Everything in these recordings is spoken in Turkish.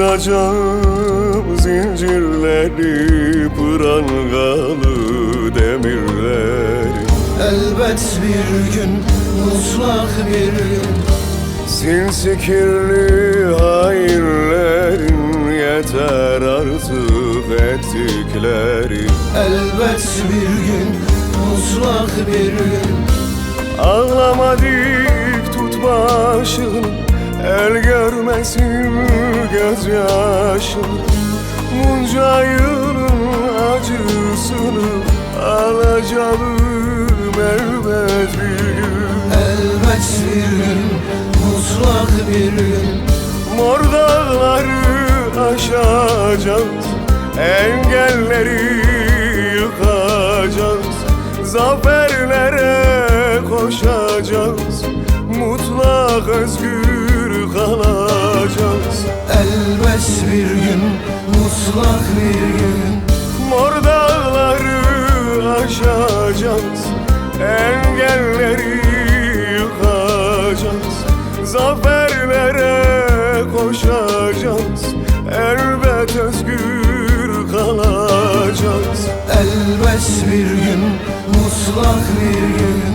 Kıracağım zincirleri, prangalı demirleri. Elbet bir gün, mutlak bir gün. Sinsi kirli hainlerin yeter artık ettikleri. Elbet bir gün, mutlak bir gün. Ağlama dik tut başını, el görmesin gözyaşın. Bunca yılın acısını alacağım elbet bir gün. Elbet bir gün, mutlak bir gün. Mor dağları aşacağız, engelleri yıkacağız. Zaferlere koşacağız, mutlak özgür kalacağız. Elbet bir gün, mutlak bir gün. Mor dağları aşacağız, engelleri yıkacağız. Zaferlere koşacağız, elbet özgür kalacağız. Elbet bir gün, mutlak bir gün.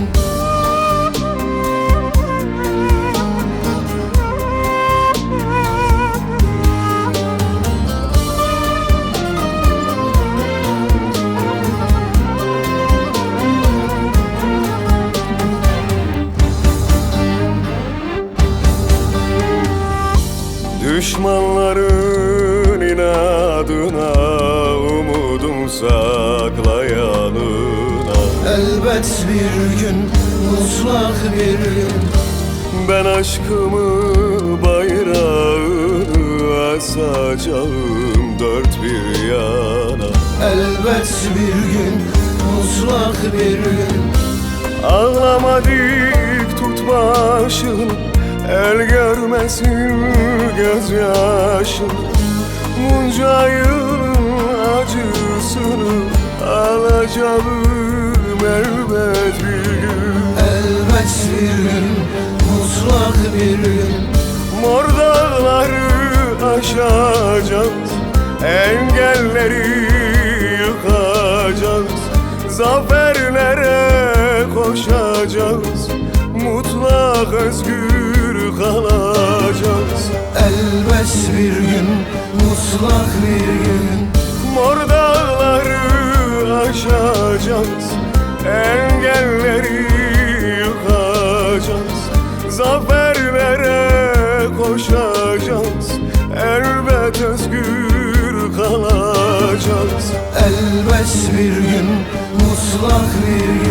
Düşmanların inadına, umudum saklayanına. Elbet bir gün, mutlak bir gün. Ben aşkımı, bayrağını asacağım dört bir yana. Elbet bir gün, mutlak bir gün. Ağlama dik tut başını, el görmesin gözyaşın. Bunca yılın acısını alacağım elbet bir gün. Elbet bir gün, mutlak bir gün. Mor dağları aşacağız, engelleri yıkacağız. Zaferlere koşacağız, mutlak özgür kalacağız. Elbet bir gün, mutlak bir gün. Mor dağları aşacağız, engelleri yıkacağız. Zaferlere koşacağız, elbet özgür kalacağız. Elbet bir gün, mutlak bir gün.